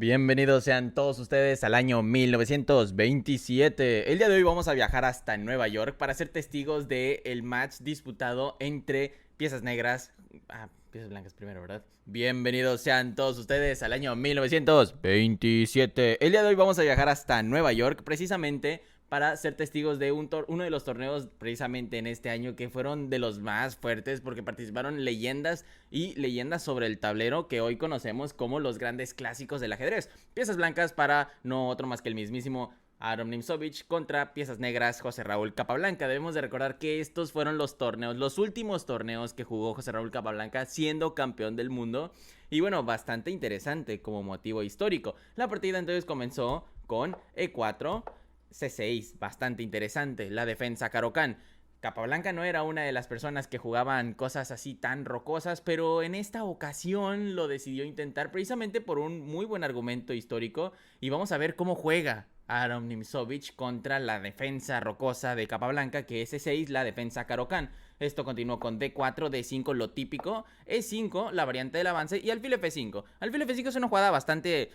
Bienvenidos sean todos ustedes al año 1927. El día de hoy vamos a viajar hasta Nueva York para ser testigos del match disputado entre Piezas Negras. Piezas Blancas primero, ¿verdad? Bienvenidos sean todos ustedes al año 1927. El día de hoy vamos a viajar hasta Nueva York precisamente para ser testigos de uno de los torneos precisamente en este año que fueron de los más fuertes porque participaron leyendas y leyendas sobre el tablero que hoy conocemos como los grandes clásicos del ajedrez. Piezas blancas para no otro más que el mismísimo Aaron Nimzovich contra Piezas Negras José Raúl Capablanca. Debemos de recordar que estos fueron los torneos, los últimos torneos que jugó José Raúl Capablanca siendo campeón del mundo. Y bueno, bastante interesante como motivo histórico. La partida entonces comenzó con E4, C6, bastante interesante. La defensa Caro-Kann. Capablanca no era una de las personas que jugaban cosas así tan rocosas, pero en esta ocasión lo decidió intentar precisamente por un muy buen argumento histórico. Y vamos a ver cómo juega Aaron Nimzovich contra la defensa rocosa de Capablanca, que es E6, la defensa Caro-Kann. Esto continuó con D4, D5, lo típico, E5, la variante del avance, y alfil F5. Alfil F5 es una jugada bastante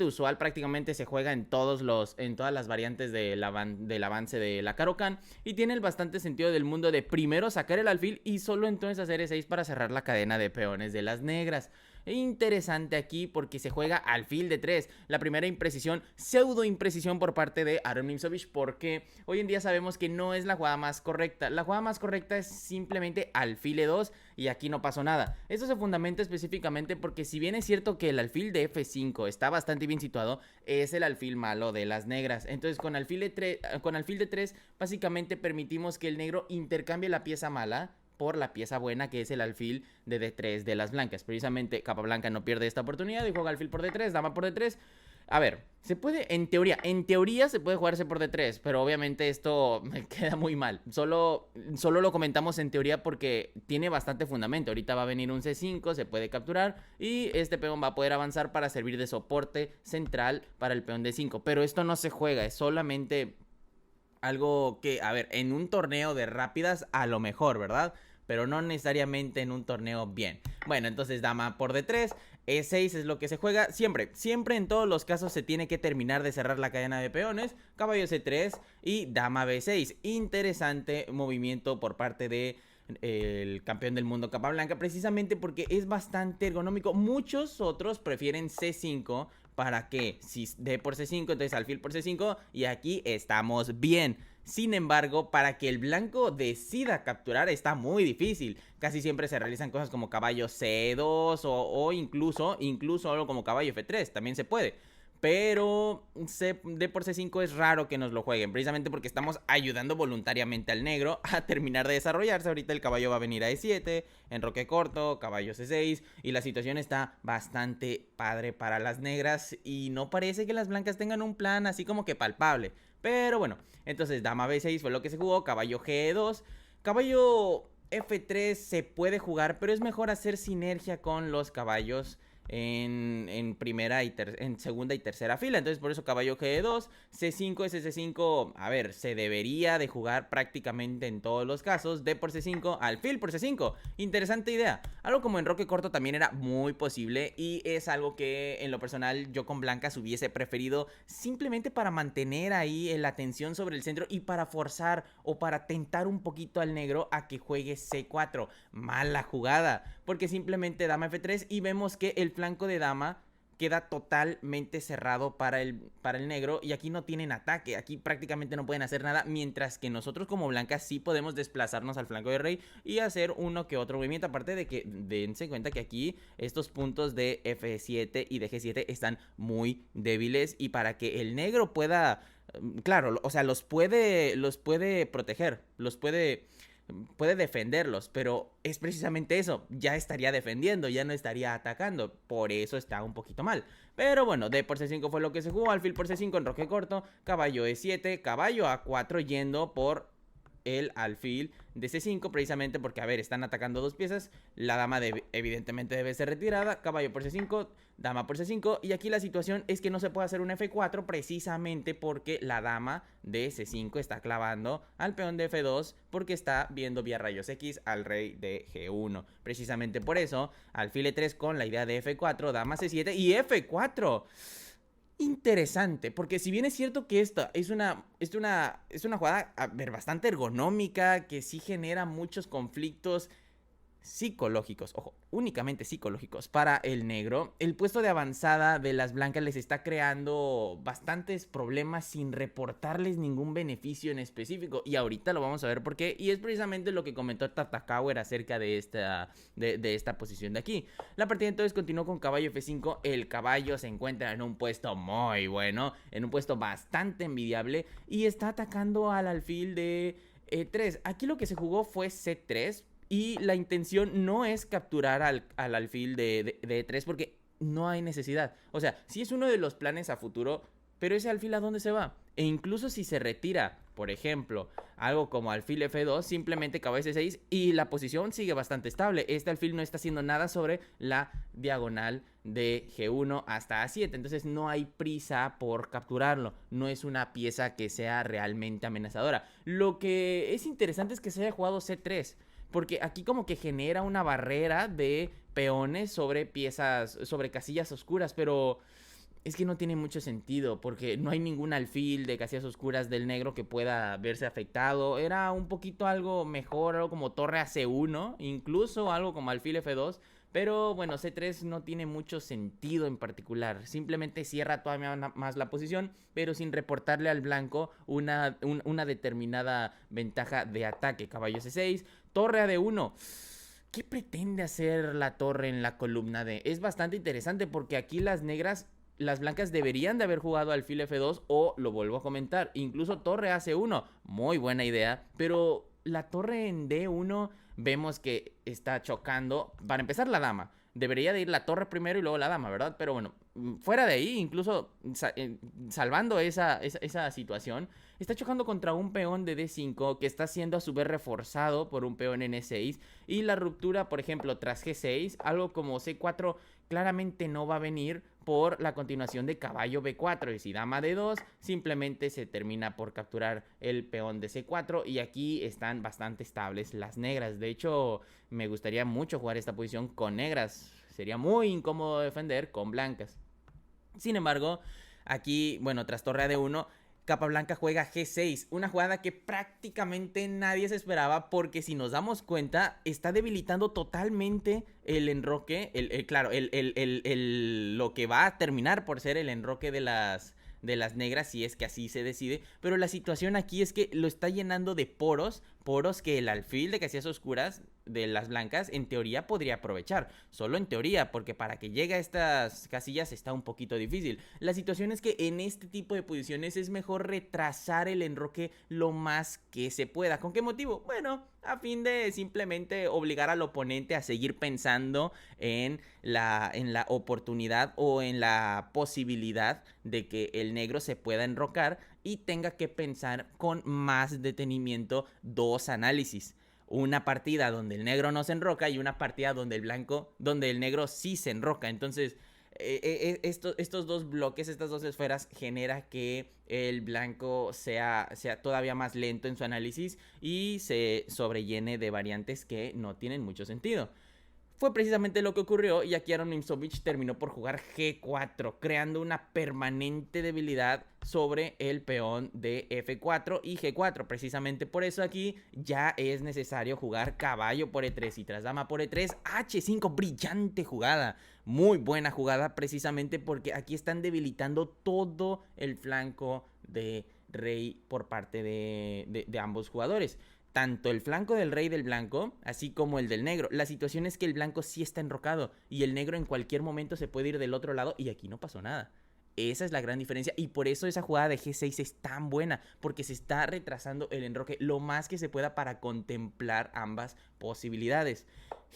usual, prácticamente se juega en todas las variantes del avance de la Caro-Kann, y tiene el bastante sentido del mundo de primero sacar el alfil y solo entonces hacer E6 para cerrar la cadena de peones de las negras. Interesante aquí porque se juega alfil de 3. La primera imprecisión, pseudo imprecisión por parte de Aaron Nimzovich, porque hoy en día sabemos que no es la jugada más correcta. La jugada más correcta es simplemente alfil E2 y aquí no pasó nada. Esto se fundamenta específicamente porque si bien es cierto que el alfil de F5 está bastante bien situado, es el alfil malo de las negras. Entonces con alfil de 3 básicamente permitimos que el negro intercambie la pieza mala por la pieza buena, que es el alfil de D3 de las blancas. Precisamente Capablanca no pierde esta oportunidad y juega alfil por D3, dama por D3. A ver, se puede, en teoría se puede jugarse por D3, pero obviamente esto me queda muy mal. Solo lo comentamos en teoría porque tiene bastante fundamento. Ahorita va a venir un C5, se puede capturar y este peón va a poder avanzar para servir de soporte central para el peón D5. Pero esto no se juega, es solamente algo que, a ver, en un torneo de rápidas a lo mejor, ¿verdad? Pero no necesariamente en un torneo bien. Bueno, entonces dama por D3, E6 es lo que se juega. Siempre en todos los casos se tiene que terminar de cerrar la cadena de peones. Caballo C3 y dama B6. Interesante movimiento por parte de el campeón del mundo Capablanca, precisamente porque es bastante ergonómico. Muchos otros prefieren C5 para que si D por C5, entonces alfil por C5 y aquí estamos bien. Sin embargo, para que el blanco decida capturar está muy difícil. Casi siempre se realizan cosas como caballo C2 o incluso algo como caballo F3, también se puede. Pero D por C5 es raro que nos lo jueguen, precisamente porque estamos ayudando voluntariamente al negro a terminar de desarrollarse. Ahorita el caballo va a venir a E7, enroque corto, caballo C6, y la situación está bastante padre para las negras y no parece que las blancas tengan un plan así como que palpable. Pero bueno, entonces dama B6 fue lo que se jugó, caballo G2, caballo F3 se puede jugar, pero es mejor hacer sinergia con los caballos en primera en segunda y tercera fila. Entonces por eso caballo G2, C5, ese C5, a ver, se debería de jugar prácticamente en todos los casos. D por C5, alfil por C5, interesante idea. Algo como enroque corto también era muy posible y es algo que en lo personal yo con blancas hubiese preferido, simplemente para mantener ahí la atención sobre el centro y para forzar o para tentar un poquito al negro a que juegue C4. Mala jugada, porque simplemente dama F3 y vemos que el flanco de dama queda totalmente cerrado para el negro y aquí no tienen ataque, aquí prácticamente no pueden hacer nada, mientras que nosotros como blancas sí podemos desplazarnos al flanco de rey y hacer uno que otro movimiento, aparte de que dense cuenta que aquí estos puntos de F7 y de G7 están muy débiles y para que el negro pueda, claro, o sea, los puede proteger, puede defenderlos, pero es precisamente eso, ya estaría defendiendo, ya no estaría atacando, por eso está un poquito mal. Pero bueno, D por C5 fue lo que se jugó, alfil por C5, enroque corto, caballo E7, caballo A4 yendo por el alfil de C5, precisamente porque, a ver, están atacando dos piezas, la dama evidentemente debe ser retirada, caballo por C5, dama por C5, y aquí la situación es que no se puede hacer un F4 precisamente porque la dama de C5 está clavando al peón de F2 porque está viendo vía rayos X al rey de G1, precisamente por eso, alfil E3 con la idea de F4, dama C7 y F4. interesante, porque si bien es cierto que esta es una jugada, a ver, bastante ergonómica, que sí genera muchos conflictos psicológicos, ojo, únicamente psicológicos para el negro. El puesto de avanzada de las blancas les está creando bastantes problemas sin reportarles ningún beneficio en específico. Y ahorita lo vamos a ver por qué. Y es precisamente lo que comentó Tatakawa acerca de esta posición de aquí. La partida entonces continuó con caballo F5. El caballo se encuentra en un puesto muy bueno, en un puesto bastante envidiable, y está atacando al alfil de E3. Aquí lo que se jugó fue C3. Y la intención no es capturar al alfil de E3 porque no hay necesidad. O sea, sí es uno de los planes a futuro, pero ese alfil ¿a dónde se va? E incluso si se retira, por ejemplo, algo como alfil F2, simplemente caballo C6 y la posición sigue bastante estable. Este alfil no está haciendo nada sobre la diagonal de G1 hasta A7. Entonces no hay prisa por capturarlo. No es una pieza que sea realmente amenazadora. Lo que es interesante es que se haya jugado C3. Porque aquí como que genera una barrera de peones sobre piezas, sobre casillas oscuras, pero es que no tiene mucho sentido, porque no hay ningún alfil de casillas oscuras del negro que pueda verse afectado. Era un poquito algo mejor, algo como torre a C1, incluso algo como alfil F2. Pero bueno, C3 no tiene mucho sentido en particular. Simplemente cierra todavía más la posición, pero sin reportarle al blanco una determinada ventaja de ataque. Caballo C6, torre a D1. ¿Qué pretende hacer la torre en la columna D? Es bastante interesante porque aquí las blancas deberían de haber jugado alfil F2 o, lo vuelvo a comentar, incluso torre a C1. Muy buena idea, pero la torre en D1 vemos que está chocando. Para empezar, la dama. Debería de ir la torre primero y luego la dama, ¿verdad? Pero bueno, fuera de ahí, incluso salvando esa situación, está chocando contra un peón de D5 que está siendo a su vez reforzado por un peón en E6. Y la ruptura, por ejemplo, tras G6, algo como C4 claramente no va a venir por la continuación de caballo B4. Y si dama D2, simplemente se termina por capturar el peón de C4. Y aquí están bastante estables las negras. De hecho, me gustaría mucho jugar esta posición con negras. Sería muy incómodo defender con blancas. Sin embargo, aquí, bueno, tras torre a D1, Capablanca juega G6, una jugada que prácticamente nadie se esperaba, porque si nos damos cuenta, está debilitando totalmente el enroque, claro, lo que va a terminar por ser el enroque de las negras, si es que así se decide. Pero la situación aquí es que lo está llenando de poros que el alfil de casillas oscuras de las blancas en teoría podría aprovechar. Solo en teoría, porque para que llegue a estas casillas está un poquito difícil. La situación es que en este tipo de posiciones es mejor retrasar el enroque lo más que se pueda. ¿Con qué motivo? Bueno, a fin de simplemente obligar al oponente a seguir pensando en la oportunidad o en la posibilidad de que el negro se pueda enrocar y tenga que pensar con más detenimiento dos análisis. Una partida donde el negro no se enroca y una partida donde el negro sí se enroca. Entonces, estos dos bloques, estas dos esferas, genera que el blanco sea todavía más lento en su análisis y se sobrellene de variantes que no tienen mucho sentido. Fue precisamente lo que ocurrió, y aquí Aaron Nimzowitsch terminó por jugar G4, creando una permanente debilidad sobre el peón de F4 y G4. Precisamente por eso aquí ya es necesario jugar caballo por E3 y tras dama por E3, H5. Brillante jugada, muy buena jugada, precisamente porque aquí están debilitando todo el flanco de rey por parte de ambos jugadores. Tanto el flanco del rey del blanco, así como el del negro. La situación es que el blanco sí está enrocado y el negro en cualquier momento se puede ir del otro lado, y aquí no pasó nada. Esa es la gran diferencia, y por eso esa jugada de G6 es tan buena, porque se está retrasando el enroque lo más que se pueda para contemplar ambas posibilidades.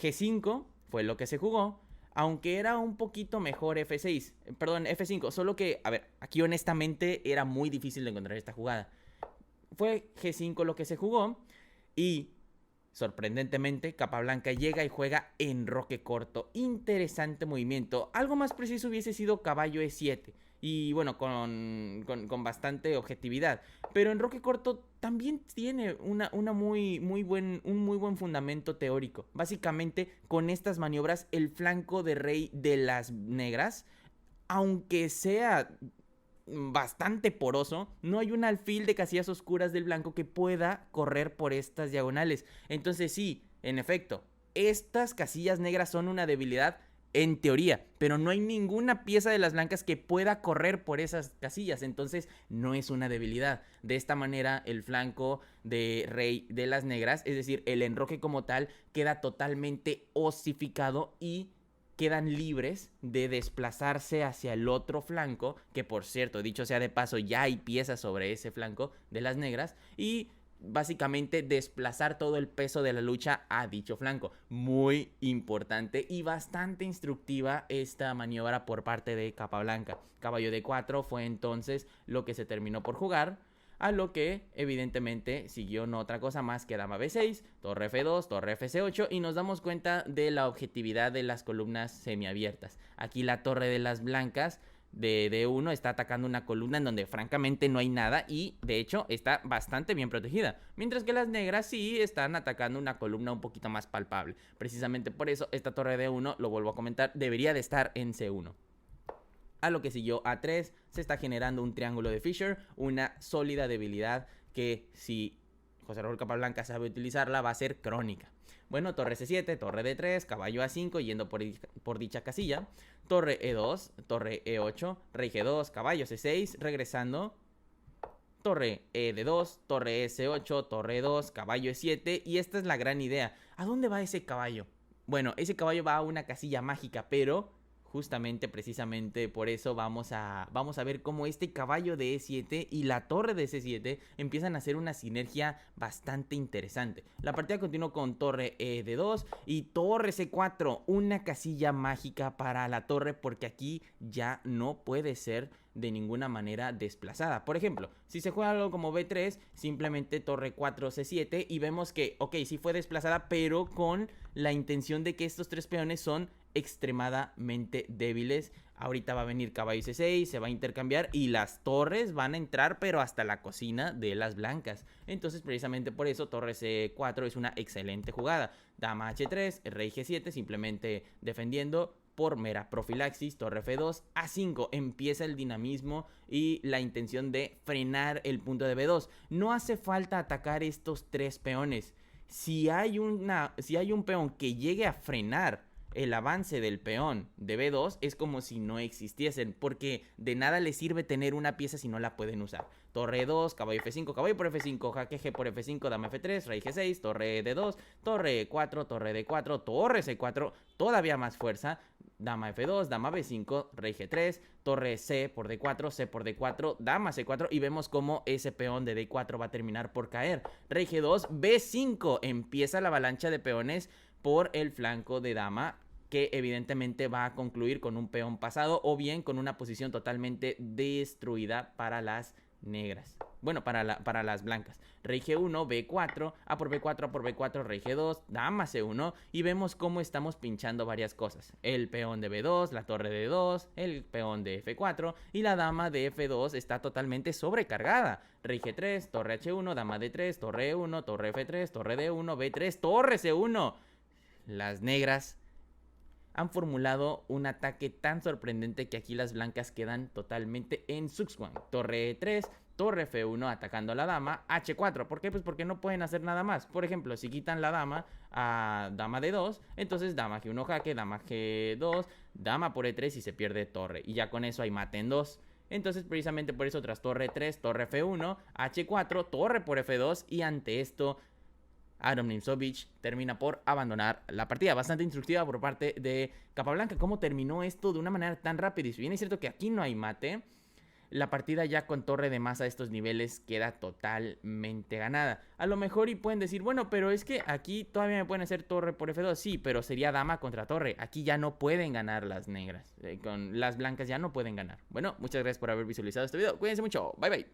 G5 fue lo que se jugó, aunque era un poquito mejor F5, solo que, a ver, aquí honestamente era muy difícil de encontrar esta jugada. Fue G5 lo que se jugó. Y, sorprendentemente, Capablanca llega y juega enroque corto. Interesante movimiento. Algo más preciso hubiese sido caballo E7. Y bueno, con bastante objetividad. Pero enroque corto también tiene un muy buen fundamento teórico. Básicamente, con estas maniobras, el flanco de rey de las negras, aunque sea bastante poroso, no hay un alfil de casillas oscuras del blanco que pueda correr por estas diagonales. Entonces sí, en efecto, estas casillas negras son una debilidad en teoría, pero no hay ninguna pieza de las blancas que pueda correr por esas casillas, entonces no es una debilidad. De esta manera el flanco de rey de las negras, es decir, el enroque como tal, queda totalmente osificado y quedan libres de desplazarse hacia el otro flanco, que por cierto, dicho sea de paso, ya hay piezas sobre ese flanco de las negras, y básicamente desplazar todo el peso de la lucha a dicho flanco. Muy importante y bastante instructiva esta maniobra por parte de Capablanca. Caballo D4 fue entonces lo que se terminó por jugar, a lo que evidentemente siguió no otra cosa más que dama B6, torre F2, torre FC8, y nos damos cuenta de la objetividad de las columnas semiabiertas. Aquí la torre de las blancas de D1 está atacando una columna en donde francamente no hay nada y de hecho está bastante bien protegida, mientras que las negras sí están atacando una columna un poquito más palpable. Precisamente por eso esta torre D1, lo vuelvo a comentar, debería de estar en C1. A lo que siguió A3, se está generando un triángulo de Fisher, una sólida debilidad que si José Raúl Capablanca sabe utilizarla va a ser crónica. Bueno, torre C7, torre D3, caballo A5 yendo por dicha casilla, torre E2, torre E8, rey G2, caballo C6, regresando, torre E2, torre S8, torre E2, caballo E7, y esta es la gran idea. ¿A dónde va ese caballo? Bueno, ese caballo va a una casilla mágica, pero justamente, precisamente por eso vamos a ver cómo este caballo de E7 y la torre de C7 empiezan a hacer una sinergia bastante interesante. La partida continuó con torre E de 2 y torre C4, una casilla mágica para la torre porque aquí ya no puede ser de ninguna manera desplazada. Por ejemplo, si se juega algo como B3, simplemente torre 4 C7 y vemos que, ok, sí fue desplazada, pero con la intención de que estos tres peones son extremadamente débiles. Ahorita va a venir caballo C6, se va a intercambiar y las torres van a entrar pero hasta la cocina de las blancas. Entonces precisamente por eso torre C4 es una excelente jugada. Dama H3, rey G7 simplemente defendiendo por mera profilaxis. Torre F2, A5, empieza el dinamismo y la intención de frenar el punto de B2. No hace falta atacar estos tres peones. Si hay un peón que llegue a frenar el avance del peón de B2, es como si no existiesen, porque de nada les sirve tener una pieza si no la pueden usar. Torre 2, caballo F5, caballo por F5, jaque G por F5, dama F3, rey G6, torre D2, torre E4, torre D4, torre C4, todavía más fuerza, dama F2, dama B5, rey G3, torre C por D4, C por D4, dama C4, y vemos cómo ese peón de D4 va a terminar por caer. Rey G2, B5, empieza la avalancha de peones por el flanco de dama, que evidentemente va a concluir con un peón pasado o bien con una posición totalmente destruida para las negras. Bueno, para las blancas. Rey G1, B4, A por B4, A por B4, rey G2, dama C1. Y vemos cómo estamos pinchando varias cosas. El peón de B2, la torre de D2, el peón de F4 y la dama de F2 está totalmente sobrecargada. Rey G3, torre H1, dama D3, torre E1, torre F3, torre D1, B3, torre C1. Las negras han formulado un ataque tan sorprendente que aquí las blancas quedan totalmente en Zugzwang. Torre E3, torre F1 atacando a la dama, H4. ¿Por qué? Pues porque no pueden hacer nada más. Por ejemplo, si quitan la dama a dama D2, entonces dama G1 jaque, dama G2, dama por E3 y se pierde torre. Y ya con eso hay mate en 2. Entonces precisamente por eso tras torre 3, torre F1, H4, torre por F2 y ante esto Adam Nimzowitsch termina por abandonar la partida. Bastante instructiva por parte de Capablanca. ¿Cómo terminó esto de una manera tan rápida? Y si bien es cierto que aquí no hay mate, la partida ya con torre de más a estos niveles queda totalmente ganada. A lo mejor y pueden decir, bueno, pero es que aquí todavía me pueden hacer torre por F2. Sí, pero sería dama contra torre. Aquí ya no pueden ganar las negras. Con las blancas ya no pueden ganar. Bueno, muchas gracias por haber visualizado este video. Cuídense mucho. Bye, bye.